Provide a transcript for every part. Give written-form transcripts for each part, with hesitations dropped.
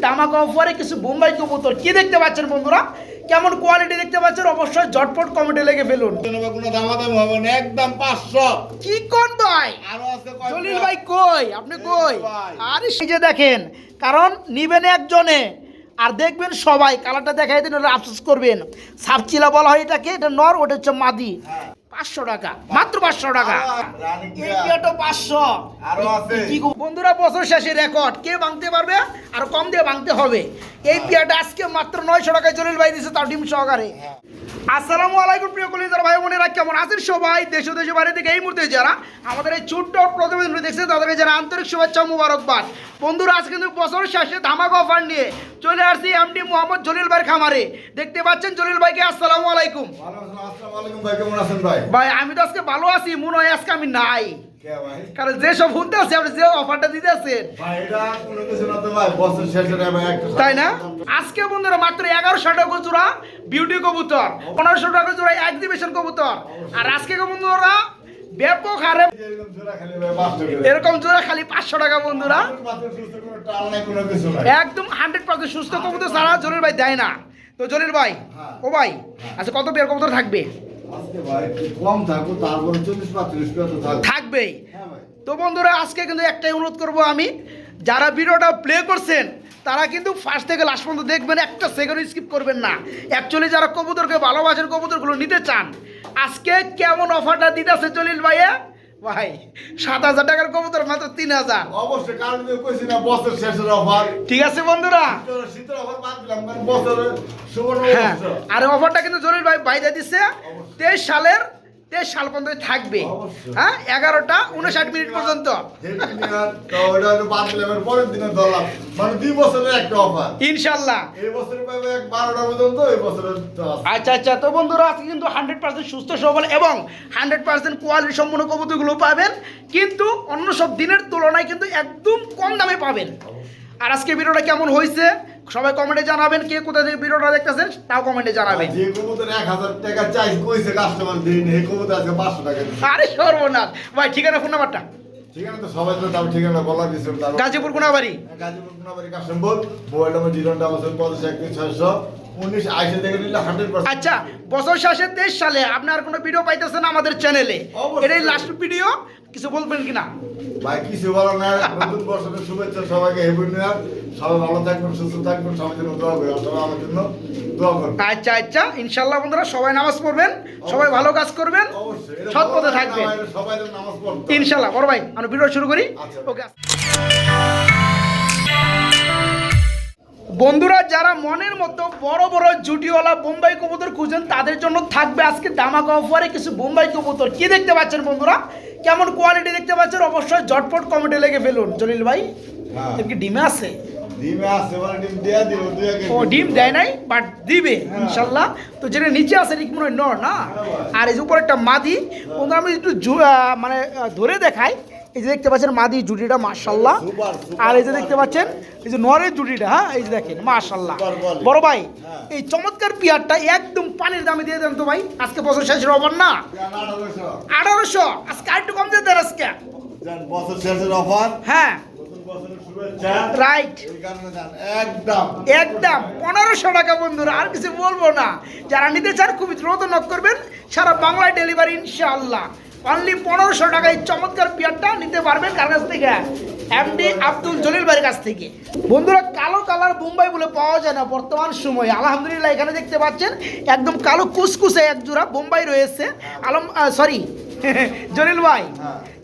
ধামাকা অফারে কিছু বোম্বাই কবুতর কি দেখতে পাচ্ছেন বন্ধুরা, কেমন কোয়ালিটি দেখতে পাচ্ছেন অবশ্যই ঝটপট কমেন্টে লিখে ফেলুন। কোনো দামাদামি হবে না, একদম 500। কি কোন ভাই আরো আছে কয় জলিল ভাই কই আপনি কই? আরে এই যে দেখেন, কারণ নিবেন একজনে আর দেখবেন সবাই, কালারটা দেখাই দিন আফসোস করবেন। সাবচিলা বলা হয় এটাকে, এটা নর, ওটা হচ্ছে মাদি। 500 টাকা, মাত্র 500 টাকা। এই পিয়াটো 500। আরো আছে। কি গো বন্ধুরা, বছর শেষে রেকর্ড কে ভাঙতে পারবে আর কম দিয়ে ভাঙতে হবে। এই পিয়াটা আজকে মাত্র 900 টাকায় জলিল ভাই দিয়েছে, তাও ডিম সহকারে। আসসালামু আলাইকুম প্রিয় কলিজার ভাই বোনেরা, কেমন আছেন সবাই? দেশ ও দেশের বাইরে থেকে এই মুহূর্তে যারা আমাদের এই ছোট্ট প্রতিবেদনটি দেখছেন তাদেরকে যারা আন্তরিক শুভেচ্ছা মুবারকবাদ। বন্ধুরা, আজ কিন্তু বছর শেষে ধামাকা অফার নিয়ে চলে আসছি এমডি মোহাম্মদ জলিল ভাইয়ের খামারে। দেখতে পাচ্ছেন জলিল ভাইকে। আসসালামু আলাইকুম। আসসালামু আলাইকুম ভাই, কেমন আছেন ভাই? ভাই আমি তো আজকে ভালো আছি, মনে হয় আজকে আমি নাই, কে ভাই? কারণ যে সব শুনতে আছে আপনি যে অফারটা দিতে আছেন, ভাই এটা কোনো কিছু না তো ভাই, বছর শেষে না ভাই একটা। তাই না? আজকে বন্ধুরা মাত্র 1100 টাকা জোড়া বিউটি কবুতর, 1500 টাকা জোড়া এক্সিবিশন কবুতর। আর আজকে বন্ধুরা ব্যাপক হারে এরকম জোড়া খালি ভাই 500 করে। এরকম জোড়া খালি 500 টাকা বন্ধুরা। মাত্র সুস্থ কোনো টাল নাই, কোনো কিছু নাই। একদম 100% সুস্থ কবুতর ছাড়া জলিল ভাই দেয় না। তো জলিল ভাই, ও ভাই, আচ্ছা কত পেয়ার কবুতর থাকবে? আজকে ভাই একটু কম থাকবো, তারপরে 40-45 করে তো থাকবে। থাকবেই। হ্যাঁ ভাই। তো বন্ধুরা আজকে কিন্তু একটাই অনুরোধ করব আমি, যারা ভিডিওটা প্লে করছেন তারা কিন্তু ফার্স্ট থেকে লাস্ট পর্যন্ত দেখবেন, একটা সেকেন্ড স্কিপ করবেন না। অ্যাকচুয়ালি যারা কবুতরকে ভালোবাসেন, কবুতরগুলো নিতে চান, আজকে কেমন অফারটা দিতেছে জলিল ভাইয়া ভাই, 7000 টাকার কবুতর মাত্র 3000। অবশ্যই, কারণ আমি কইছি না বছর শেষের অফার। ঠিক আছে বন্ধুরা। শীতের অফার বাদ দিলাম, কারণ বছরের সুবর্ণ হ্যাঁ, অবসর। আর অফারটা কিন্তু জলিল ভাই বাইরে দিচ্ছে 23 সাল পর্যন্ত থাকবে। অবশ্যই। হ্যাঁ, 11টা 59 মিনিট পর্যন্ত। তো ওটা হলো বাদ দিলাম, এর পরের দিনে ধরলাম, মানে 2 বছরের একটা অফার। ইনশাল্লাহ। এই বছরে পাবে 12টা পর্যন্ত, এই বছরে আচ্ছা আচ্ছা, তো বন্ধুরা আজকে কিন্তু 100% সুস্থ সবল এবং 100% কোয়ালিটি সম্পূর্ণ কবুতরগুলো পাবেন, কিন্তু অন্য সব দিনের তুলনায় কিন্তু একদম কম দামে পাবেন। আর আজকে ভিডিওটা কেমন হয়েছে সবাই কমেন্টে জানাবেন, কে কোথা থেকে ভিডিওটা দেখতেছেন তাও কমেন্টে জানাবেন। যে কবুতর 1000 টাকা চাই কইছে কাস্টমার দিন, এই কবুতর আজকে 500 টাকা দিচ্ছে। আরে সর্বনাশ ভাই, ঠিকানা ফোন নাম্বারটা? ঠিকানা তো সবাই তো তার ঠিকানা বলা দিয়েছে। গাজীপুর কোনাবাড়ি। গাজীপুর কোনাবাড়ি কাশিমপুর, মোবাইল নম্বর 0915619 আইসে দেখে নিলে 100%। আচ্ছা, বছর শেষে 23 সালে আপনার কোনো ভিডিও পাইতেছেন আমাদের চ্যানেলে, অবশ্যই। এটাই লাস্ট ভিডিও, কিছু বলবেন কিনা? ভাই কিছু বলো না, নতুন বছরের শুভেচ্ছা সবাইকে, হ্যাপি নিউ ইয়ার। সবাই ভালো থাকবেন, সুস্থ থাকবেন, সবার জন্য দোয়া করি, সবাই আমার জন্য দোয়া করবেন। আচ্ছা আচ্ছা, ইনশাল্লাহ বন্ধুরা সবাই নামাজ পড়বেন, সবাই ভালো কাজ করবেন, অবশ্যই সৎ পথে থাকবেন সবাই যেন নামাজ পড়তে। ইনশাল্লাহ। বড় ভাই আমরা ভিডিও শুরু করি। আচ্ছা। ওকে বন্ধুরা, যারা মনের মতো বড় বড় জুটিওয়ালা বোম্বাই কবুতর খুঁজেন তাদের জন্য থাকবে আজকে ধামাকা অফারে কিছু বোম্বাই কবুতর। কি দেখতে পাচ্ছেন বন্ধুরা, কেমন কোয়ালিটি দেখতে পাচ্ছেন অবশ্যই ঝটপট কমেন্টে লিখে ফেলুন। জলিল ভাই, হ্যাঁ। এর কি ডিমে আছে? ডিমে আছে, মানে ডিম দেয়া দিব, দুই আগে ও ডিম দেয় নাই, বাট দিবে ইনশাল্লাহ। তো যেটা নিচে আছে এটা কি মনে হয় নর না? আর এই যে উপরে একটা মাদি। বন্ধুরা আমি একটু মানে ধরে দেখাই, এই যে দেখতে পাচ্ছেন মাদি জুটিটা মাশাল্লাহ, আর এই যে দেখতে পাচ্ছেন এই যে নরের জুটিটা, হ্যাঁ এই যে দেখেন মাশাল্লাহ। বড় ভাই, এই চমৎকার পিয়ারটা একদম পানির দামে দিয়ে দেন তো ভাই, আজকে বছর শেষের অফার না? 1800। আজকে আরেকটু কম দিয়ে দেন আজকে। বছর শেষের অফার, হ্যাঁ নতুন বছরের শুভেচ্ছা, রাইট। এই কারণে জান একদম একদম 1500 টাকা বন্ধুরা, আর কিছু বলবো না। যারা নিতে চান খুবই দ্রুত নক করবেন, সারা বাংলায় ডেলিভারি ইনশাআল্লাহ। অনলি 1500 টাকায় চমৎকার পিয়ারটা নিতে পারবেন কার কাছ থেকে? এমডি আব্দুল জলিল ভাইয়ের কাছ থেকে। বন্ধুরা, কালো কালার বোম্বাই বলে পাওয়া যায় না বর্তমান সময়ে, আলহামদুলিল্লাহ এখানে দেখতে পাচ্ছেন একদম কালো কুসকুসে এক জোড়া বোম্বাই রয়েছে। সরি জলিল ভাই,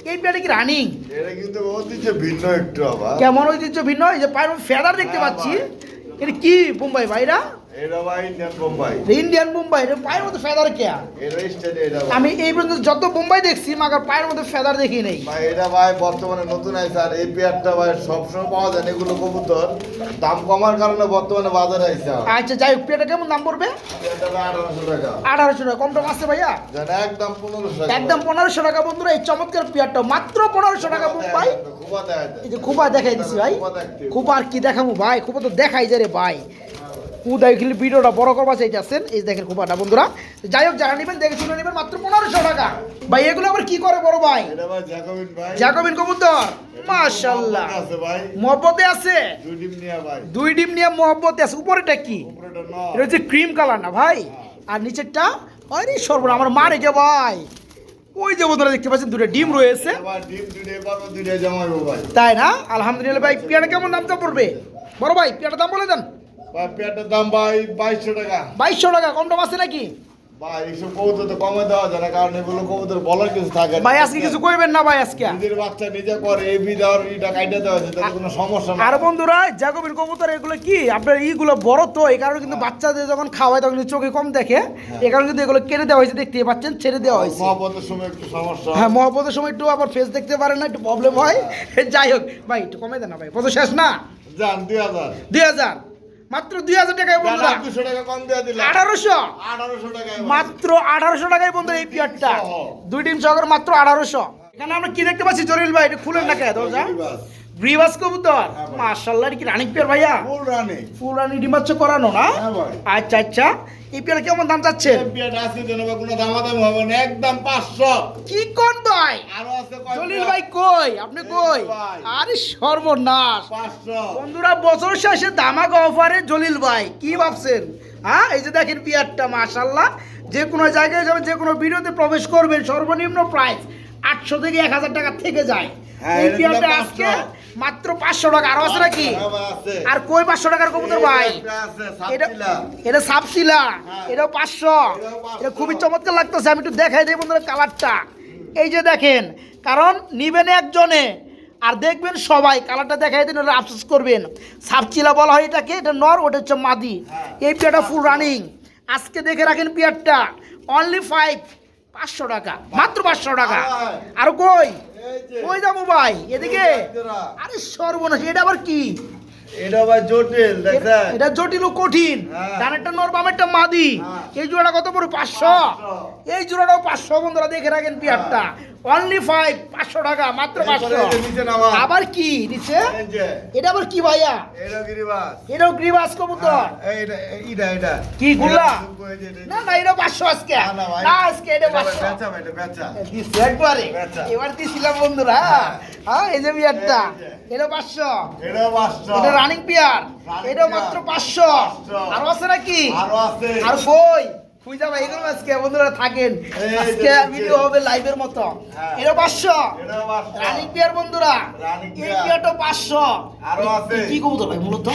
এই পিয়ারটা কি রানিং? এটা কিন্তু ঐতিহ্য ভিন্ন একটু আবার। কেমন ঐতিহ্য ভিন্ন? এই যে পায়ের ফেদার দেখতে পাচ্ছি, এটা কি বোম্বাই ভাইরা? এটা ভাই ইন্ডিয়ান বোম্বাই। ইন্ডিয়ান বোম্বাই, এটা পায়ের মধ্যে ফেদার কে? এটা স্টেট, এটা ভাই। আমি এই পর্যন্ত যত বোম্বাই দেখছি মাগার পায়ের মধ্যে ফেদার দেখি নেই ভাই এটা ভাই বর্তমানে নতুন আইছে, আর এই পেয়ারটা ভাই সবসময় পাওয়া যায় না, এগুলো কবুতর দাম কমার কারণে বর্তমানে বাজারে আইছে। আচ্ছা যাই হোক, পেয়ারটা কেমন দাম পড়বে? এটা ভাই 1800 টাকা। 1800 টাকা, কম টম আছে ভাইয়া? জান একদম 1500 টাকা। একদম 1500 টাকা বন্ধুরা, এই চমৎকার পেয়ারটা মাত্র 1500 টাকা বোম্বাই। খুবা দেখা যায়। এই যে খুবা দেখাই দিছি ভাই, খুবা আর কি দেখাবো ভাই, খুবা তো দেখাই যায় রে ভাই। উদয় খেলে ভিডিওটা বড় করবা চাইতেছেন, এই দেখেন খোপাটা বন্ধুরা। যাই হোক যারা নেবেন দেখে শুনে নেবেন, মাত্র 1500 টাকা। ভাই এগুলো আবার কি করে বড় ভাই? এটা ভাই জ্যাকোবিন ভাই। জ্যাকোবিন কবুতর, মাশাআল্লাহ। আছে ভাই। মহব্বতে আছে। দুই ডিম নিয়া ভাই। দুই ডিম নিয়ে মহব্বতে আছে। উপরেটা কি? উপরেটা নর। এটা হচ্ছে ক্রিম কালার না ভাই? আর নিচেরটা আরে সর্বনা আমার মারে গে ভাই। ওই যে বন্ধুরা দেখতে পাচ্ছেন দুটো ডিম রয়েছে, এবার ডিম দুইটাই পাবো, দুইটাই জমাইবো ভাই। তাই না? আলহামদুলিল্লাহ। ভাই পেয়ারা কেমন দামটা পড়বে বড় ভাই? পেয়ারার দাম বলে দেন। ভাই পেয়ারটার দাম ভাই 2200 টাকা। 2200 টাকা। কম টম আছে নাকি ভাই? এইসব কবুতর তো কমে দেওয়া যায় না, কারণ এগুলো কবুতর বলার কিছু থাকে না। ভাই? আজকে কিছু কইবেন না ভাই? আজকে নিজের বাচ্চা নিজে করে, এই বিদার এটা কাইটা দেওয়া যায়, তাতে কোনো সমস্যা না। আর বন্ধুরা জ্যাকোবিন কবুতর এগুলো কি আপনার ইগুলো বড় তো, এই কারণে কিন্তু বাচ্চাদের যখন খাওয়ায় তখন কিন্তু চোখে কম দেখে, এই কারণে কিন্তু এগুলো কেটে দেওয়া হয়েছে, দেখতে পাচ্ছেন ছেড়ে দেওয়া হয়েছে। মহাপতের সময় একটু সমস্যা। হ্যাঁ, মহাপদের সময় একটু আবার ফেস দেখতে পারেন না, একটু প্রবলেম হয়। যাই হোক ভাই একটু কমে দেন না ভাই, কত শেষ না? যান 2000। 2000, মাত্র 2000 টাকায় বন্ধুরা। 200 টাকা কম দেওয়া দিলাম। 1800, 1800 টাকায় মাত্র 1800 টাকায় বন্ধুরা এই পিয়ারটা। দুই ডিম সহকারে মাত্র 1800। এখানে আমরা কি দেখতে পাচ্ছি জলিল ভাই? এটা খুলেন না কেন দরজা? গ্রিবাস কবুতর, মাশাআল্লাহ। এটা কি রানিং পেয়ার ভাইয়া? ফুল রানি। ফুল রানি ডিম বাচ্চা করানো না? হ্যাঁ ভাই। আচ্ছা আচ্ছা। এই পেয়ার কেমন দাম চাচ্ছেন? এই পেয়ারটা আজকে জন্য কোনো দামাদামি হবে না, একদম 500। কি কোন ভাই? আরো আছে কয়? জলিল ভাই কই? আপনি কই? ভাই। আরে সর্বনাশ 500। বন্ধুরা, বছর শেষে দামাক অফারে জলিল ভাই কি ভাবছেন? হ্যাঁ, এই যে দেখেন পিয়ারটা, মাশাআল্লাহ। যে কোনো জায়গায় যাবেন, যে কোনো ভিডিওতে প্রবেশ করবেন, সর্বনিম্ন প্রাইস 800 থেকে 1000 টাকা থেকে যায়। হ্যাঁ, এই এটা পিয়ারটা 500 আজকে মাত্র 500 টাকা। আরো আছে নাকি? হ্যাঁ ভাই, আছে। আর কই 500 টাকার কবুতর ভাই? একটা আছে এটা সাতটিলা। এটা সাপশিলা, হ্যাঁ। এটাও 500। এটাও 500। এটা খুবই চমৎকার লাগতেছে। আমি একটু দেখাই দিই বন্ধুরা কালারটা। এই যে দেখেন, কারণ নিবেন একজনে আর দেখবেন সবাই। কালারটা দেখাই দিন, ওটা আফসোস করবেন। সাপচিলা বলা হয় এটাকে, এটা নর, ওটা হচ্ছে মাদি। এই পেয়ারটা ফুল রানিং। আজকে দেখে রাখেন পেয়ারটা অনলি 500 টাকা, মাত্র 500 টাকা। আর কই এই যে কই যাবো ভাই? এদিকে। এই জোড়া। আরে সর্বনাশ, এটা আবার কি? এটা ভাই জটিল, দেখছেন? এটা জটিল ও কঠিন। হ্যাঁ। ডানেরটা নর, বামেরটা মাদি। হ্যাঁ। এই জোড়াটা কত পড়ে? 500। এই জোড়াটাও 500 বন্ধুরা, দেখে রাখেন পিয়ারটা অনলি 500 টাকা, মাত্র এরপরে 500। এই যে নিচে নামা। আবার কি নিচে? এই যে এটা আবার কি ভাইয়া? এটা গিরিবাস। এটাও গ্রিবাস কবুতর। হ্যাঁ, এটা কি গুল্লা? এই যে এটা- না না, এটা 500 আজকে। না, না ভাই। না আজকে এটা এটা ভাই 500। বেচা ভাই, এটা বেচা। দিছি একবারে। বেচা। এবার দিছিলাম বন্ধুরা। হ্যাঁ, এই যে পিয়ারটা, এটা 500। এটাও 500। এটা রানিং পিয়ার, Running এটাও পেয়ার। মাত্র 500। 500 আরো আছে নাকি? আরো আছে। আর কই খুঁজা ভাই? এগুলো আজকে বন্ধুরা থাকেন, এই যে আজকে নিচে। ভিডিও হবে লাইভের মতো। হ্যাঁ। এটা 500 এটাও 500। রানিং পেয়ার বন্ধুরা। Running এই পেয়ার। পেয়ারটা 500। আরো আছে। কি কবুতর ভাই মূলত?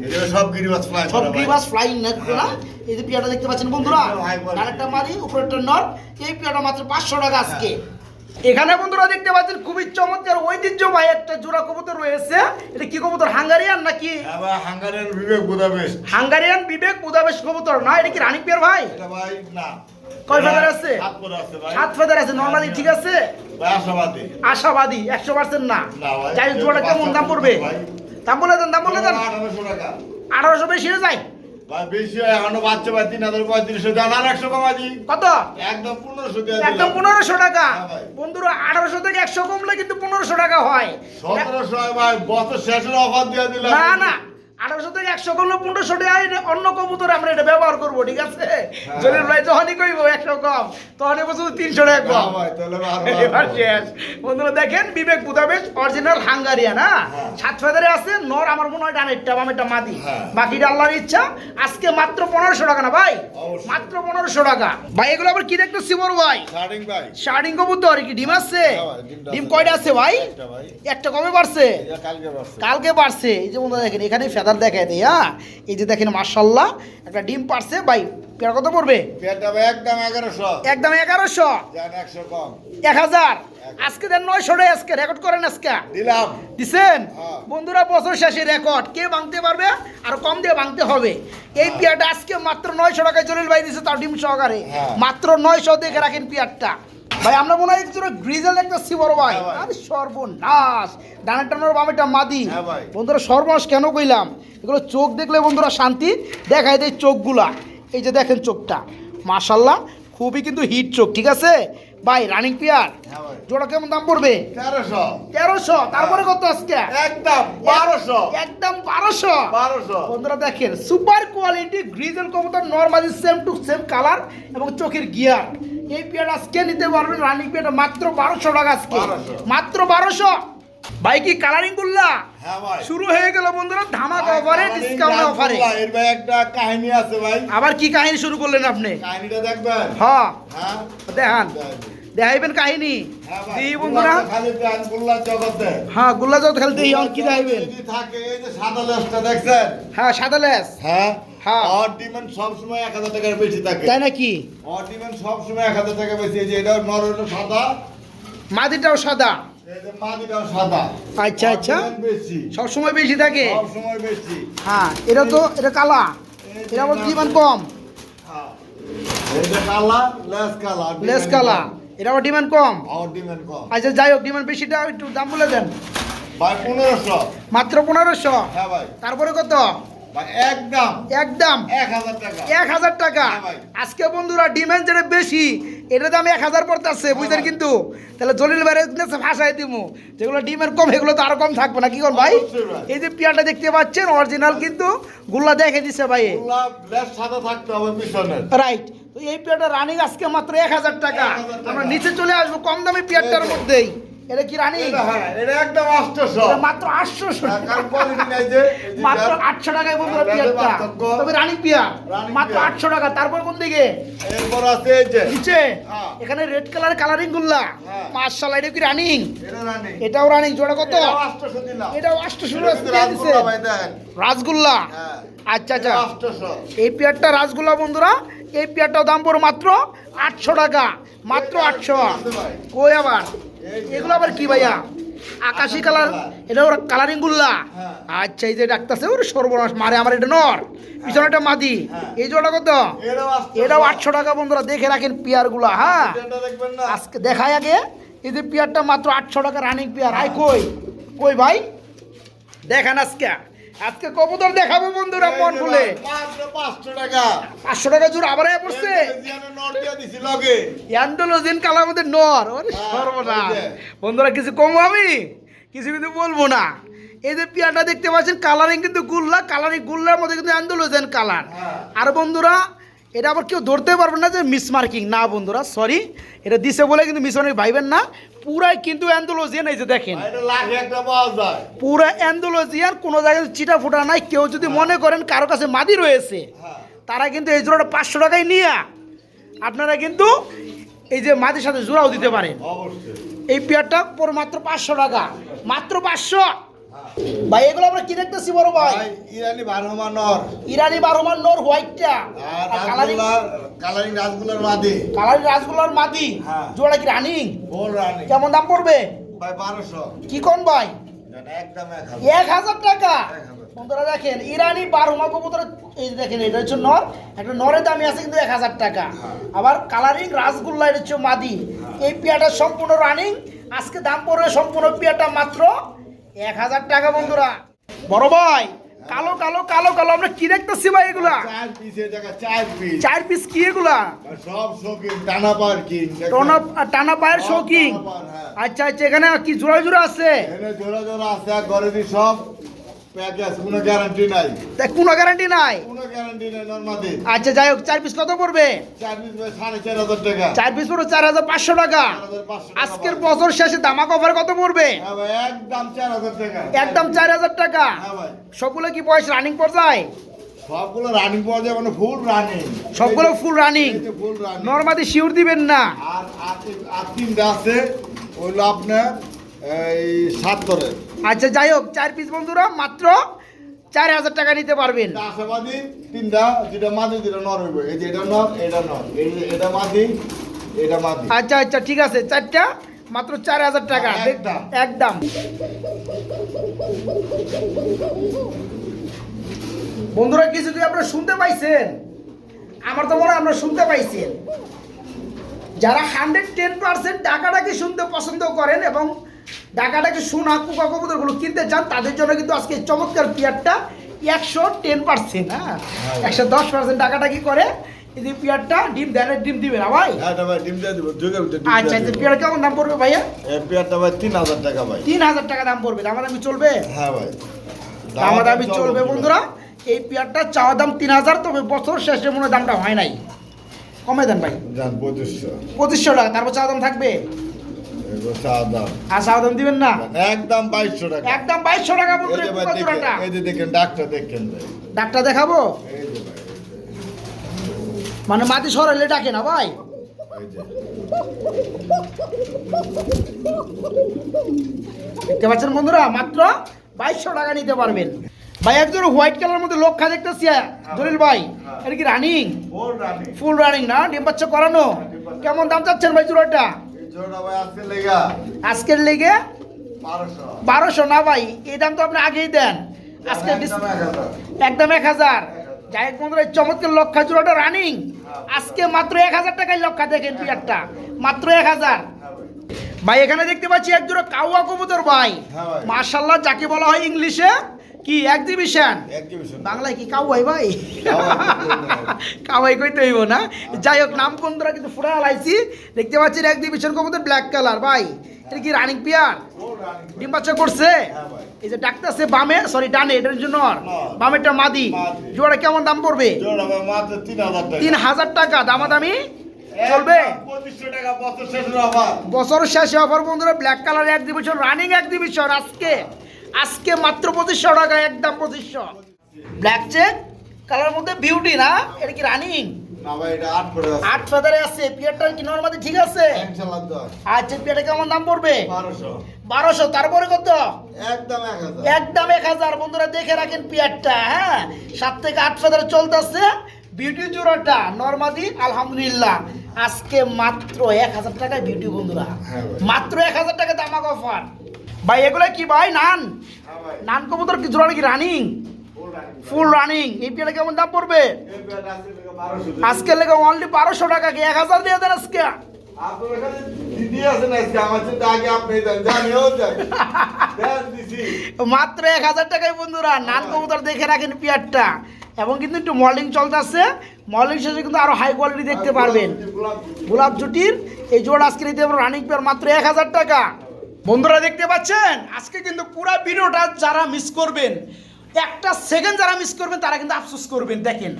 এটা সব গিরিবাস ফ্লাই সব করা ভাই। গ্রিবাস ফ্লাইং না না? এই যে পেয়ারটা দেখতে পাচ্ছেন বন্ধুরা, এটাও high quality। আরেকটা মারি, উপরেরটা নর। এই পেয়ারটা মাত্র 500 টাকা আজকে। এখানে বন্ধুরা দেখতে পাচ্ছেন খুবই চমৎকার ঐতিহ্যবাহী একটা জোড়া কবুতর রয়েছে। এটা কি কবুতর? হাঙ্গারিয়ান নাকি? আবার হাঙ্গারিয়ান বিবেক বুদাপেস্ট। হাঙ্গারিয়ান বিবেক বুদাপেস্ট কবুতর না? এটা কি রানিং পেয়ার ভাই? এটা ভাই না। কয় ফেদার আছে? 7 করে আছে ভাই। 7 ফেদার আছে। নরমালি ঠিক আছে? ভাই আশাবাদী। আশাবাদী 100% না। না ভাই। যাই জোড়া কেমন দাম পড়বে? ভাই। দাম বলে দেন, দাম বলে দেন। 1800 টাকা। 1800 বেশি হয়ে যায়। ভাই বেশি হয়, এখনো বাচ্চা ভাই 3350 জান, আর 100 কমা দিই। কত? একদম 1500 দিয়ে একদম দিলাম। 1500 টাকা। হ্যাঁ ভাই। বন্ধুরা 1800 থেকে 100 কমলে কিন্তু 1500 টাকা হয়। 1700 হয় ভাই, বছর শেষের অফার দিয়ে দিলাম। না না, 1800 থেকে 100 কমলে 1500 টাকা অন্য কবুতর আমরা এটা ব্যবহার করবো, ঠিক আছে? জলিল ভাই যখনই কইবো 100 কম, তখনই বলছো 300 টাকা না কম। ভাই, তাহলে ভালো এবার ভালো। শেষ। বন্ধুরা দেখেন, বিবেক বুদাপেস্ট অরিজিনাল হাঙ্গারিয়ান। হ্যাঁ, হ্যাঁ। 7 ফেদারে আছে। নর আমার মনে হয় ডানেরটা, বামেরটা মাদি। হ্যাঁ। বাকিটা আল্লাহর ইচ্ছা। আজকে মাত্র 1500 টাকা না ভাই? অবশ্যই। মাত্র 1500 টাকা। ভাই এগুলো আবার কি দেখতেছি বড় ভাই? স্টার্টিং ভাই। শার্টিং কবুতর কি ডিম আছে? হ্যাঁ ভাই, ডিমটা ডিম আছে। কয়টা আছে ভাই? একটা ভাই। একটা কমে পারছে? এটা কালকে বাসছে। কালকে পারছে। এই যে বন্ধুরা দেখেন, এখানে ফেদার দেখায় দেয়। হ্যাঁ, এই যে দেখেন মাশাআল্লাহ, একটা ডিম পারছে ভাই। পেয়ার কত পড়বে? পেয়ারটা ভাই একদম 1100। একদম 1100। জান 100 কম। 1000। আজকে দেন 900 টাকা। আজকে রেকর্ড করেন আজকে। দিলাম। দিছেন? হ্যাঁ। বন্ধুরা বছর শেষে রেকর্ড কে ভাঙতে পারবে? আর কম দিয়ে ভাঙতে হবে। এই পেয়ারটা আজকে মাত্র 900 টাকায় জলিল ভাই দিছে, তাও ডিম সহকারে। হ্যাঁ। মাত্র 900 দেখে রাখেন পেয়ারটা। ভাই আমরা মনে হয় একজোড়া গ্রিজেল দেখতেছি বড় ভাই। হ্যাঁ ভাই। আরে সর্বনাশ, ডানার টানার বামেটা মাদি। হ্যাঁ ভাই। বন্ধুরা সর্বনাশ কেন কইলাম? এগুলো চোখ দেখলে বন্ধুরা শান্তি দেখায় দেয় চোখগুলা। এই যে দেখেন চোখটা, মাশাল্লাহ খুবই কিন্তু হিট চোখ, ঠিক আছে? ভাই রানিং পেয়ার হ্যাঁ ভাই জোড়া কেমন দাম পড়বে? 1300 1300। তারপরে কত আজকে? একদম 1200 একদম 1200। 1200 বন্ধুরা দেখেন সুপার কোয়ালিটি গ্রিজেল কবুতর normally same to same colour এবং চোখের গিয়ার। এই পেয়ার আজকে নিতে পারবেন রানিং পেয়ারটা মাত্র 1200 টাকা আজকে। 1200 মাত্র 1200। ভাই কি কালারিং গুল্লা হ্যাঁ ভাই শুরু হয়ে গেল বন্ধুরা ধামাকা অফারে ডিসকাউন্ট অফারে। এর ভাই একটা কাহিনী আছে ভাই। আবার কি কাহিনী শুরু করলেন আপনি? কাহিনীটা দেখবেন? হ্যাঁ হ্যাঁ দেখান, দেখাইবেন কাহিনী। হ্যাঁ ভাই, দিই বন্ধুরা। খালি প্যান গুল্লা জগতে হ্যাঁ গুল্লা যত খেলতে কি দেখাইবেন? যদি থাকে এই যে সাদা লেসটা দেখছেন? হ্যাঁ সাদা লেস। হ্যাঁ হ্যাঁ। আর ডিমান্ড সব সময় 1000 টাকার বেশি থাকে। তাই নাকি? আর ডিমান্ড সব সময় 1000 টাকা বেশি। এই যে এটা নর হলো সাদা, মাদিটাও সাদা। এই যে মাদিটাও সাদা। আচ্ছা আচ্ছা, আর demand বেশি, সব সময় বেশি থাকে। সব সময় বেশি। হ্যাঁ এটা কালা, এটা আবার ডিমান্ড কম। হ্যাঁ এই যে কালা, লেস কালা, লেস কালা, এটা আবার ডিমান্ড কম। আর ডিমান্ড কম। আচ্ছা যাই হোক, ডিমান্ড বেশিটা একটু দাম বলে দেন। ভাই 1500। মাত্র 1500। হ্যাঁ ভাই তারপরে কত? ভাই একদম একদম 1000 টাকা। 1000 টাকা। হ্যাঁ ভাই। আজকে বন্ধুরা ডিমান্ড যেটা বেশি এটা দাম 1000 পড়তেছে, বুঝলেন? ভাই। কিন্তু তাহলে জলিল ভাইয়ের ভাষায় দিব, যেগুলো ডিমের কম এগুলো তো আরো কম থাকবে না, কি কোন ভাই? অবশ্যই ভাই। এই যে পেয়ারটা দেখতে পাচ্ছেন অরিজিনাল, কিন্তু গুল্লা দেখে দিছে ভাই। গুল্লা লেস সাদা থাকতে হবে পিছনে। রাইট। তো এই পেয়ারটা রানিং আজকে মাত্র 1000 টাকা। 1000 টাকা। আমরা নিচে চলে আসবো কম দামি পেয়ারটার এই যে। মধ্যেই। এটা কি রানিং? এটা হ্যাঁ, এটা একদম 800। এটা মাত্র 800 হ্যাঁ, কারণ quality নাই যে, এই যে মাত্র দেখ, 800 টাকায় বন্ধুরা হ্যাঁ, পেয়ারটা। পার্থক্য। তবে রানিং পেয়ার রানিং মাত্র পেয়ার। 800 টাকা। তারপর কোন দিকে? এরপর আছে এই যে নিচে হ্যাঁ। এখানে রেড কালার কালারিং গুল্লা। হ্যাঁ। মাশাআল্লাহ, এটা কি রানিং? এটা রানি। এটাও রানিং। জোড়া কত? এটাও 800 দিলাম। এটাও 800 এটা কিন্তু দিয়ে দিছে। রাসগোল্লা ভাই দেখেন। রাসগোল্লা। হ্যাঁ। আচ্ছা আচ্ছা, এটা 800। এই পেয়ারটা রাসগোল্লা বন্ধুরা। এই পেয়ারটাও দাম পড়ে মাত্র 800 টাকা। মাত্র 800। কই আবার এগুলো আবার কি ভাইয়া? আকাশি কালার। এটা ওর কালারিং গুল্লা। হ্যাঁ। আচ্ছা, এই যে ডাকতেছে ওর সর্বনাশ মারে আমার। এটা নর, পিছনে একটা মাদি। হ্যাঁ। এই জোড়া কত? এটাও 800। এটাও 800 টাকা বন্ধুরা। দেখে রাখেন পেয়ার গুলা। হ্যাঁ এটা দেখবেন না? আজকে দেখাই আগে। এই যে পেয়ারটা মাত্র 800 টাকা রানিং পেয়ার। আই কই কই ভাই দেখেন। আজকে কবুতর দেখাবো বন্ধুরা মন খুলে। মাত্র 500 টাকা। 500 টাকা জোড়া আবার পড়ছে। জিয়ানে নর দিয়া দিছি লগে। অ্যান্ডোলজিন কালার মধ্যে নর। ওরে হ্যাঁ, সর্বনাশ। ওই যে। বন্ধুরা কিছু কম আমি কিছু কিন্তু বলবো না। এই যে পেয়ারটা দেখতে পাচ্ছেন কালারিং কিন্তু গুল্লা, কালারিং গুল্লার মধ্যে কিন্তু অ্যান্ডোলজিন কালার। হ্যাঁ। আর বন্ধুরা এটা আবার কেউ ধরতে পারবেন না যে মিস মার্কিং না বন্ধুরা, সরি। এটা দিছে বলে কিন্তু মিস মার্কিং ভাইবেন না। পুরাই কিন্তু অ্যান্ডোলজিয়ান। এই যে দেখেন এটা লাখে একটা পাওয়া যায়। পুরা অ্যান্ডোলজিয়ান, কোনো জায়গায় চিটা ফুটা নাই। কেউ যদি মনে করেন কারো কাছে মাদি রয়েছে, হ্যাঁ। তারা কিন্তু এই জোড়াটা 500 টাকায় নিয়ে আপনারা কিন্তু এই যে মাদির সাথে জোড়াও দিতে পারেন। অবশ্যই। এই পেয়ারটা পর মাত্র 500 টাকা। মাত্র 500। ভাই এগুলো আমরা কি দেখতেছি বড় ভাই? ভাই ইরানি বারহমা নর। ইরানি 12 মান নর হোয়াইটটা। আর কালারিং কালারিং রাসগোল্লার মাদি। রাসগোল্লার মাদি। হ্যাঁ। জোড়া কি রানিং? গোল রানি। কেমন দাম পড়বে? ভাই 1200। কি কোন ভাই? একদম 1000 টাকা। 1000 বন্ধুরা দেখেন ইরানি 12 মা কবুতর। এই যে দেখেন এটা হচ্ছে নর। একটা নরের দামই আছে কিন্তু 1000 টাকা। আবার কালারিং রাসগোল্লা, এটা হচ্ছে মাদি। এই পেয়ারটা সম্পূর্ণ রানিং। আজকে দাম পড়বে সম্পূর্ণ পেয়ারটা মাত্র 1000 টাকা বন্ধুরা। বড় ভাই কালো কালো কালো কালো আমরা কি দেখতেছি ভাই? এগুলা 4 পিসের জায়গা 4 পিস। 4 পিস কি এগুলা? সব শৌখিন টানা পার্কিং। টানা পায়ের শৌকিং। আচ্ছা আচ্ছা, এখানে কি জোড়া জোড়া আছে? এখানে জোড়া জোড়া আছে আর ঘরে দি সব প্যাকেজ, কোনো গ্যারান্টি নাই। দেখ কোনো গ্যারান্টি নাই। কোনো গ্যারান্টি নাই নরমাদি। আচ্ছা যাই হোক, 4 পিস কত পড়বে? 4 পিস ভাই 4500 টাকা। 4 পিস পড়বে 4500 টাকা। 4500 টাকা। আজকের বছর শেষে দামাক অফার কত পড়বে? হ্যাঁ ভাই একদম 4000 টাকা। একদম 4000 টাকা। হ্যাঁ ভাই সবগুলো কি বয়স রানিং পর্যায়ে? সবগুলো রানিং পাওয়া যায়, মানে ফুল রানিং। সবগুলো ফুল রানিং। Full running. নরমাদি শিওর দিবেন না? আর তিনটা আছে ওইগুলো আপনার এই 7 আচ্ছা যাই হোক, 4 পিস বন্ধুরা মাত্র 4000 টাকা নিতে পারবেন। আশাবাদী তিনটা, যেটা মাদি যেটা নর হইব। এই যে এটা নর, এটা নর, এটা মাদি, এটা মাদি। আচ্ছা আচ্ছা ঠিক আছে, 4টা মাত্র 4000 টাকা। একদম। একদম। বন্ধুরা কিছু কি আপনারা শুনতে পাইছেন? আমার তো মনে হয় আপনারা শুনতে পাইছেন। যারা 110% ডাকাডাকি শুনতে পছন্দ করেন এবং ডাকাডাকি শোনা কুকা কবুতরগুলো কিনতে চান, তাদের জন্য কিন্তু আজকে চমৎকার পেয়ারটা 110%। হ্যাঁ 110% ডাকাডাকি করে এই যে পেয়ারটা ডিম দেন, ডিম দিবে না ভাই? হ্যাঁ ভাই ডিম দিয়ে দিব, যুগের ভিতরে ডিম আচ্ছা, দিয়ে দিব। পেয়ার কেমন দাম পড়বে ভাইয়া? এই পেয়ারটা ভাই 3000 টাকা ভাই। 3000 টাকা দাম পড়বে, দামাদামি চলবে? হ্যাঁ ভাই দামাদামি চলবে বন্ধুরা। এই পেয়ারটা চাওয়া দাম 3000, তবে বছর শেষে মনে হয় দামটা হয় নাই, কমে দেন ভাই। জান 2500 2500 টাকা, তারপর চাওয়া দাম থাকবে? এগো দাম আর চাওয়া দাম দিবেন না? একদম 2200 টাকা। একদম 2200 টাকা এই বন্ধুরা। যে ভাই জোড়াটা এই যে দেখেন ডাক্তার দেখেন ভাই, ডাক্তার দেখাবো? এই যে ভাই মানে মাটি সরাইলে ডাকে না ভাই? এই যে দেখতে পাচ্ছেন বন্ধুরা, মাত্র 2200 টাকা নিতে পারবেন ভাই। একজন হোয়াইট কালার মধ্যে লক্ষা দেখতেছি জলিল ভাই, এটা কি রানিং? ওর রানি ফুল রানিং না? ডিম বাচ্চা করানো? কেমন দাম চাচ্ছেন ভাই জোড়াটা? এই জোড়া ভাই আজকে লেগা আজকের লেগে 1200 1200 না ভাই, এই দাম তো আপনি আগেই দেন। আজকে একদম 1000। যাই হোক বন্ধুরা, এই চমৎকার লক্ষা জোড়াটা রানিং, আজকে মাত্র 1000 টাকায় লক্ষা। দেখেন পিয়ারটা মাত্র 1000 ভাই। এখানে দেখতে পাচ্ছি এক জোড়া কাউয়া কবুতর ভাই, হ্যাঁ ভাই। মাশাআল্লাহ, যাকে বলা হয় ইংলিশে কি এক্সিবিশন, বাংলায় কি কাউয়াই ভাই? কাওয়াই কইতে হইব না। যাই হোক, নাম বন্ধুরা কিন্তু ফুরা লাইছি। দেখতে পাচ্ছেন এক্সিবিশন কবুতর ব্ল্যাক কালার ভাই, এটা কি রানিং পিয়ার? ডিম বাচ্চা করছে? এই যে ডাক্তার সে বামে, সরি ডানে, এটার জন্য বামেরটা মাদি। জোড়া কেমন দাম পড়বে? জোড়া ভাই মাত্র 3000 টাকা। 3000 টাকা, দামাদামি চলবে? 2500 টাকা বছর শেষের অফার। বছর শেষে অফার বন্ধুরা, black colour exhibition, running exhibition, আজকে মাত্র 2500 টাকা, একদম 2500। ব্ল্যাক চেক কালার মধ্যে বিউটি না? এটা কি রানিং? না ভাই এটা 8 করে আছে। 8 ফেদারে আছে। পিয়ারটা কি নরমালি ঠিক আছে? ইনশাআল্লাহ দাও। আচ্ছা, পিয়ারটা কেমন দাম পড়বে? 1200 1200। তারপরে কত? একদম 1000। একদম 1000 বন্ধুরা, দেখে রাখেন পিয়ারটা। হ্যাঁ, 7 থেকে 8 ফেদারে চলতেছে বিউটি জোড়াটা নরমালি। আলহামদুলিল্লাহ, আজকে মাত্র 1000 টাকায় বিউটি বন্ধুরা, হ্যাঁ ভাই। মাত্র 1000 টাকা দামাক অফার ভাই। এগুলা কি ভাই? নান? হ্যাঁ ভাই নান কবুতর কি জোড়া কি রানিং? ফুল রানি। Full running. এই পিয়ারটা কেমন দাম পড়বে? এই পেয়ারটা আজকে লেগা 1200। আজকে লেগে অনলি 1200 টাকা, কি 1000 দিয়ে দেন আজকে? আপনার এখানে দিদি আছে না আজকে আমার সাথে আগে আপনি দেন, জানিও দেন। দেন দিছি। মাত্র 1000 টাকায় বন্ধুরা, নান কবুতর দেখে রাখেন পিয়ারটা। এবং কিন্তু একটু মডেলিং চলতেছে, মডেলিং শেষে কিন্তু আরো হাই কোয়ালিটি দেখতে পারবেন। গোলাপ জুটির এই জোড়া আজকে নিতে পারবেন রানিং পেয়ার মাত্র 1000 টাকা। বন্ধুরা দেখতে পাচ্ছেন, আজকে কিন্তু পুরো ভিডিওটা যারা মিস করবেন, একটা সেকেন্ড যারা মিস করবেন তারা কিন্তু আফসোস করবেন। দেখেন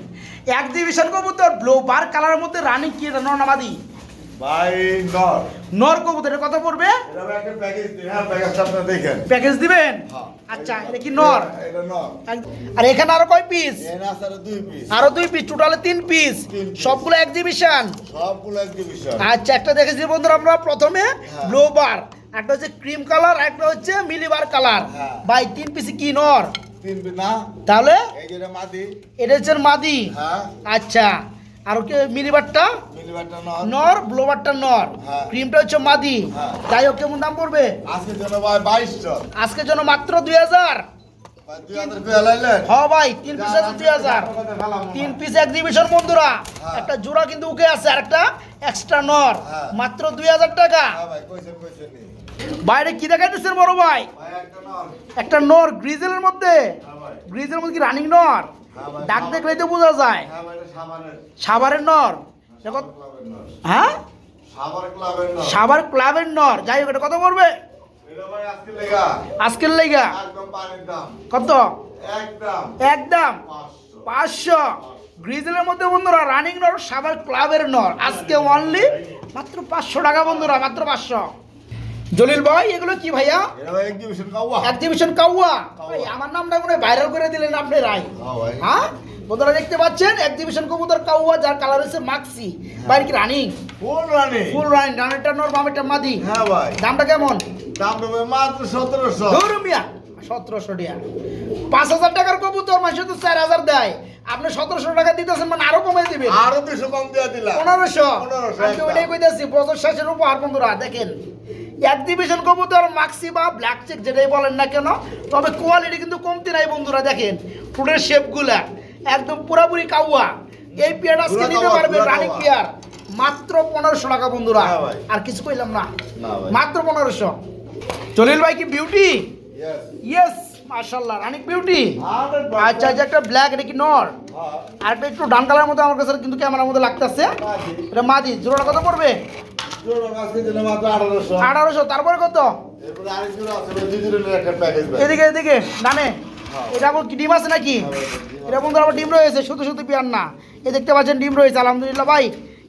এক্সিবিশন কবুতর ব্লু বার কালারের মধ্যে রানিং কি এটা নরনামাদি ভাই নর নর কবুতরের কত পড়বে? এটা একটা প্যাকেজ দিন। হ্যাঁ প্যাকেজটা আপনি দেখেন। প্যাকেজ দিবেন? হ্যাঁ। আচ্ছা, এটা কি নর? এটা নর। আর এখানে আরো কয় পিস? এর আছে আরো 2 পিস। আরো 2 পিস, টোটালে 3 পিস, তিন piece। সবগুলো এক্সিবিশন। সবগুলো এক্সিবিশন। আচ্ছা, একটা দেখেছি বন্ধুরা আমরা প্রথমে হ্যাঁ। ব্লু বার, একটা হচ্ছে ক্রিম কালার, একটা হচ্ছে মিলিবার কালার হ্যাঁ। ভাই। 3 পিস কি নর? 3 পিস না? তাহলে এই যে এটা মাদি। এটা হচ্ছে মাদি। হ্যাঁ আচ্ছা, আর কি মিলিবারটা মিলিবারটা নর। নর, ব্লোবারটা নর, হ্যাঁ। ক্রিমটা হচ্ছে মাদি। হ্যাঁ। যাই হোক, কেমন দাম পড়বে? আজকের জন্য ভাই 2200। আজকের জন্য মাত্র 2000। ভাই 2000 টাকা লাইলেন। হ্যাঁ ভাই, 3 পিস আছে 2000। 3 পিস এক্সিবিশন বন্ধুরা, হ্যাঁ। একটা জোড়া কিন্তু উকে আছে, আর একটা এক্সট্রা নর, হ্যাঁ। মাত্র 2000 টাকা। হ্যাঁ ভাই কইছেন নি। বাইরে কি দেখাইতেছেন বড় ভাই? ভাই একটা নর। একটা নর গ্রিজেলের মধ্যে। হ্যাঁ ভাই। গ্রিজের মধ্যে কি রানিং নর? হ্যাঁ ভাই। ডাক দেখলেই তো বোঝা যায়। হ্যাঁ ভাই এটা সাভারের। সাভারের নর। দেখো, ক্লাবের নর। হ্যাঁ, সাভার ক্লাবের নর। সাভার ক্লাবের নর। যাই হোক, এটা কত পড়বে এটা ভাই আজকে লেগা আজকের লেগা? একদম পানির দাম। কত? একদম একদম 500। 500। গ্রিজেলের মধ্যে বন্ধুরা রানিং নর, সাভার ক্লাবের নর, আজকে অনলি মাত্র 500 টাকা বন্ধুরা, মাত্র 500। জলিল ভাই, এগুলো কি ভাইয়া? এটা ভাই এক্সিবিশন কাওয়া। এক্সিবিশন কাউয়া ভাই। আমার নামটা মনে ভাইরাল করে দিলেন আপনি রাই। হ্যাঁ ভাই। হ্যাঁ বন্ধুরা দেখতে পাচ্ছেন এক্সিবিশন কবুতর কাউয়া, যার কালার হচ্ছে মাক্সি। বাইরে কি রানিং? ফুল রানি। ফুল রানিং, ডানেরটা নর, বামেরটা মাদি। হ্যাঁ ভাই। দামটা কেমন? দাম দেবে মাত্র 1700। ধরু মিয়া 1700 টাকা। 5000 টাকার কবুতর মাসে তো 4000 দেয়, আপনি 1700 টাকা দিতেছেন, মানে আরো কমাই দিবেন। আরো 200 কম দেয়া দিলাম। 1500। 1500 আমি তো ওইটাই কইতাছি, বছর শেষের উপহার বন্ধুরা। দেখেন এক্সিবিশন কবুতর মাক্সি বা ব্ল্যাক চেক যেটাই বলেন না কেন, তবে কোয়ালিটি কিন্তু কমতি নাই বন্ধুরা। দেখেন ফুটের শেপগুলা একদম পুরাপুরি কাউয়া। এই পেয়ার আজকে পুরা নিতে কাওয়া, পারবেন পুরা রানিং কাওয়া। পেয়ার মাত্র 1500 টাকা বন্ধুরা। হ্যাঁ ভাই। আর কিছু কইলাম না, না ভাই। মাত্র 1500। জলিল ভাই কি বিউটি? ইয়েস। ইয়েস, মাশাআল্লাহ রানিক বিউটি। 100% আচ্ছা এই যে একটা ব্ল্যাক, এটা কি নর? হ্যাঁ, আর একটা একটু ডান কালারের মধ্যে আমার কাছে কিন্তু ক্যামেরার মধ্যে লাগতেছে, মাদি। এটা মাদি। জোড়াটা কত পড়বে? জোড়া আজকের জন্য মাত্র 1800। 1800। তারপরে কত? এরপরে আরেক জোড়া আছে, ওই দুই জোড়ার একটা প্যাকেজ ভাই। এদিকে এদিকে ডানে, এটা আবার কি ডিম আছে নাকি? এটা বন্ধুরা আবার ডিম রয়েছে, শুধু শুধু পিয়ার না, এই দেখতে পাচ্ছেন ডিম রয়েছে আলহামদুলিল্লাহ। ভাই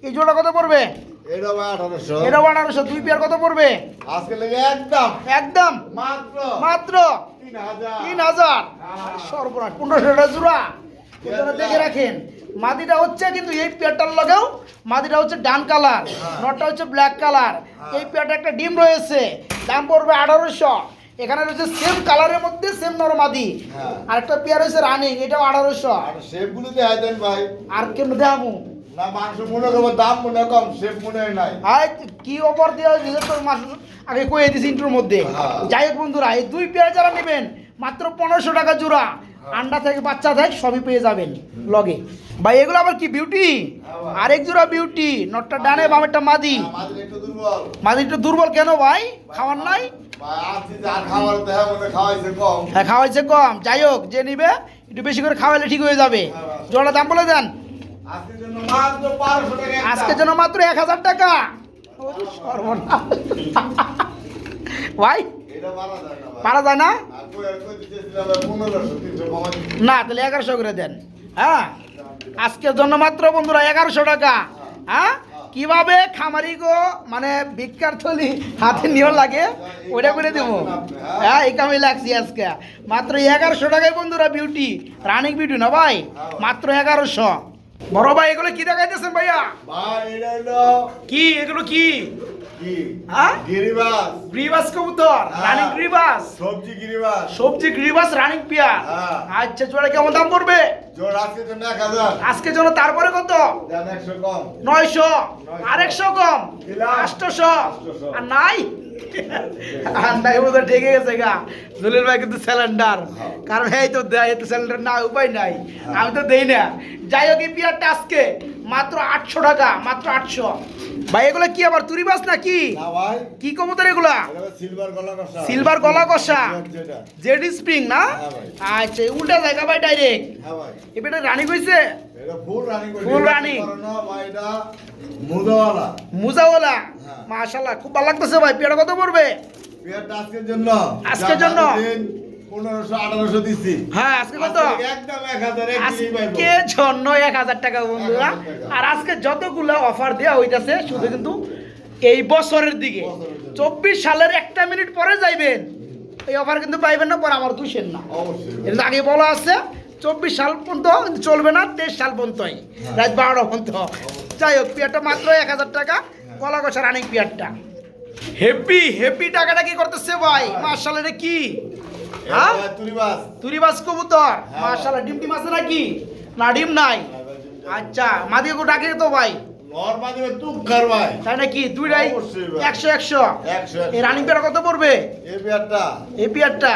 এই জোড়া কত পড়বে? এটা ভাই 1800। এটা 1800। দুই পেয়ার কত পড়বে? আজকে লেগে একদম একদম মাত্র মাত্র 3000। 3000। সর্বনাশ, 1500 টাকা জোড়া। এজন্য দেখে রাখেন, মাদিটা হচ্ছে কিন্তু এই পেয়ারটার লগেও মাদিটা হচ্ছে ডান কালার, নটটা হচ্ছে ব্ল্যাক কালার। এই পেয়ারটা একটা ডিম রয়েছে, দাম পড়বে 1800। এখানে রয়েছে সেম কালারের মধ্যে সেম নরমাদি। হ্যাঁ। আর একটা পেয়ার হয়েছে রানিং, এটাও 1800। আর শেপগুলো দেখাই দেন ভাই। আর কেন দেখাবো? না মাংস মনে করবো দাম মনে কম, শেপ মনে হয় নাই। আয় কি অফার দেওয়া হয়েছে তোর মাস আগে কয়ে দিছি ইন্টুর মধ্যে। হ্যাঁ। যাই হোক বন্ধুরা, এই দুই পেয়ার যারা নেবেন মাত্র 1500 টাকা জোড়া। আন্ডা থেকে বাচ্চা থেকে সবই পেয়ে যাবেন লগে। ভাই এগুলো আবার কি বিউটি? ভাই। আরেক জোড়া বিউটি, নটটা ডানে বামেরটা মাদি। আমাদের একটু দুর্বল। মাদি একটু দুর্বল কেন ভাই? খাওয়ার নাই? ভাই আজকে যা খাবার দেখা মনে খাওয়াইছে কম। হ্যাঁ খাওয়াইছে কম। যাই হোক, যে নিবে একটু বেশি করে খাওয়াইলে ঠিক হয়ে যাবে। জোড়া দাম বলে দেন। আজকের জন্য মাত্র 500 টাকা একদম। আজকের জন্য মাত্র 1000 টাকা। ওরে সর্বনাশ। ভাই এটা বাড়া যায় না ভাই। পারা যায় না? আর কই দিতেছিলাম 1500, 300 কমাই দিচ্ছি। না তাহলে 1100 করে দেন। হ্যাঁ আজকের জন্য মাত্র বন্ধুরা 1100 টাকা। হ্যাঁ কিভাবে খামারি গো মানে ভিক্ষার থলি হাতে নিয়ে লাগে ওইটা করে দেবো। হ্যাঁ এই কামে লাগছি আজকে। মাত্র 1100 টাকায় বন্ধুরা বিউটি, রানিং বিউটি না ভাই, মাত্র 1100। বড় ভাই এগুলো কি দেখাইতেছেন ভাইয়া? ভাই এটা হলো কি এগুলো কি? কি? হ্যাঁ গিরিবাস। গ্রিবাস কবুতর, রানিং গ্রিবাস, সবজি গিরিবাস। সবজি গ্রিবাস রানিং পিয়া। হ্যাঁ। আচ্ছা জোড়া কেমন দাম পড়বে জোর আজকের জন্য 1000। আজকের জন্য? তারপরে কত? দেন 100 কম। 900। আর 100 কম, দিলাম। 800। আর নাই আর নাই বোধহয় ঠেকে গেছে গা। জলিল ভাই কিন্তু সিলিন্ডার, কারণ এই তো দেয়, তো সিলিন্ডার না উপায় নাই, আমি তো দেই না। যাই হোক এই পিয়ারটা আজকে মাত্র 800 টাকা, মাত্র 800। ভাই এগুলো কি আবার তুরিবাস নাকি? না ভাই, কি কবুতর এগুলা? এটা সিলভার গলা কষা। সিলভার গলা কষা, যেটা। জেড স্প্রিং না? হ্যাঁ ভাই। আচ্ছা উল্টা জায়গা ভাই ডাইরেক্ট। হ্যাঁ ভাই। এবারে রানি কইছে এটা ফুল রানিং। Full running। না ভাই এটা মুদাওয়ালা। মুজাওয়ালা। হ্যাঁ। মাশাআল্লাহ খুব ভালো লাগতেছে ভাই। পেয়ারা কত পড়বে? পেয়ারটা আজকের জন্য। আজকের জন্য? 1500 1800 দিছি। হ্যাঁ আজকে কত? আজকে একদম 1000 এক দিনই পাইবো। আজকে জন্য 1000 টাকা বন্ধুরা। 1000 টাকা। আর আজকে যতগুলো অফার দেওয়া হইতাছে শুধু কিন্তু এই বছরের দিকে। বছরের জন্য। 24 সালের 1টা মিনিট পরে যাইবেন, এই অফার কিন্তু পাইবেন না, পরে আমার দুশেন না। অবশ্যই। এটা আগে বলা আছে 24 সাল পর্যন্ত চলবে না, 23 সাল পর্যন্তই, রাত 12টা পর্যন্ত। যাই হোক পেয়ারটা মাত্র 1000 টাকা, কলা কষা রানিং পেয়ারটা। হেপি হেপি টাকাটা কি করতেছে ভাই? মাশাআল্লাহ এটা কি? হ্যাঁ এটা তুরিবাস। তুরিবাস কবুতর। হ্যাঁ। মাশাআল্লাহ ডিম টিম আছে নাকি? না ডিম নাই। আচ্ছা মাদিকে কো ডাকে তো ভাই, নরমাল দিবে তুক কর ভাই। তাই নাকি? দুইটাই অবশ্যই ভাই। 100 100। 100। এই রানিং পেয়ার কত পড়বে? এই পেয়ারটা এই পেয়ারটা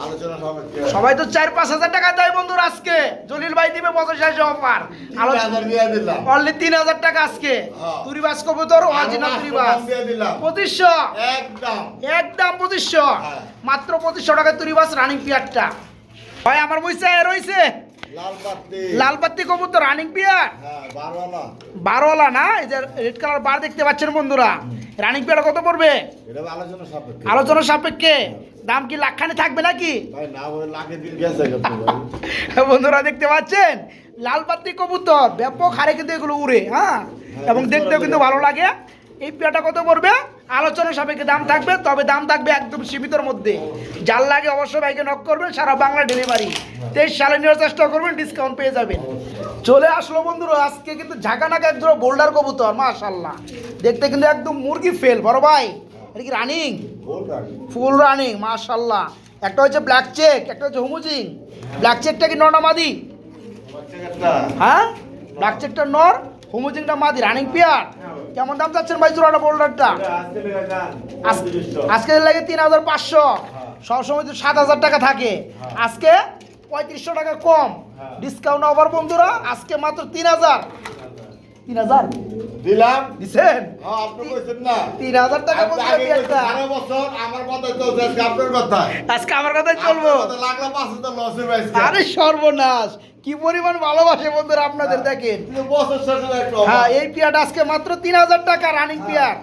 আলোচনা হবে। সবাই তো 4-5 হাজার টাকা দেয় বন্ধুরা। আজকে জলিল ভাই দিবে 85 অফার, 3000 দিয়ে দিলাম। অনলি 3000 টাকা আজকে। হ্যাঁ। তুরিবাস কবুতর অরিজিনাল তুরিবাস কম দিয়ে দিলাম। 2500। একদম। একদম 2500। হ্যাঁ। মাত্র 2500 টাকা তুরিবাস রানিং পিয়ারটা। ভাই আমার বইছে রইছে লাল পাত্তি। লাল পাত্তি কবুতর রানিং পিয়ার, হ্যাঁ 12 বারোওয়ালা না? এই যে রেড কালার বার দেখতে পাচ্ছেন বন্ধুরা। রানিং পিয়ার কত পড়বে? এটা আলোচনা সাপেক্ষে। আলোচনা সাপেক্ষে। দাম কি লাখখানে থাকবে নাকি? ভাই না বলে লাখে দিন গেছে কিন্তু ভাই। বন্ধুরা দেখতে পাচ্ছেন লাল পাত্তি কবুতর ব্যাপক হারে কিন্তু এগুলো উড়ে। হ্যাঁ এবং দেখতেও কিন্তু ভালো লাগে। এই পেয়ারটা কত পড়বে? আলোচনা সাপেক্ষে দাম থাকবে, তবে দাম থাকবে একদম সীমিতর মধ্যে। যার লাগে অবশ্যই ভাইকে নক করবেন, সারা বাংলা ডেলিভারি। 23 সালে নেওয়ার চেষ্টা করবেন, ডিসকাউন্ট পেয়ে যাবেন। চলে আসলো বন্ধুরা আজকে কিন্তু ঝাঁকানাকা একজন বোল্ডার কবুতর। মাশাআল্লাহ দেখতে কিন্তু একদম মুরগি ফেল। বড় ভাই এটা কি running? Full running. Full running মাশাআল্লাহ। একটা হচ্ছে ব্ল্যাক চেক, একটা হচ্ছে হুমুজিং। ব্ল্যাক চেকটা কি নর না মাদি? বাচ্চাটা হ্যাঁ ব্ল্যাক চেকটা নর, হুমুজিংটা মাদি, রানিং পেয়ার। কেমন দাম চাচ্ছেন ভাই জোড়াটা বোল্ডারটা? আজকে লেগে যান। আজকে লাগে 3500। সবসময় তো 7000 টাকা থাকে, আজকে 3500 টাকা কম। ডিসকাউন্ট অফার বন্ধুরা, আজকে মাত্র 3000। 3000 দিলাম। দিছেন আপনি কইছেন না 3000 টাকা আপনি বন্ধুরা আগে কইছেন পিয়ারটা 12 বছর আমার কথাই চলছে, আজকে আপনার কথায়। আজকে আমার কথাই চলবো। আপনার কথায় লাগলো 5,000 লস হয়ে গেছে। আরে সর্বনাশ, কি পরিমাণ ভালোবাসে বন্ধুরা আপনাদের দেখেন। কিন্তু বছর শেষে একটা হ্যাঁ এই পিয়ারটা আজকে মাত্র 3000 টাকা রানিং পিয়ার।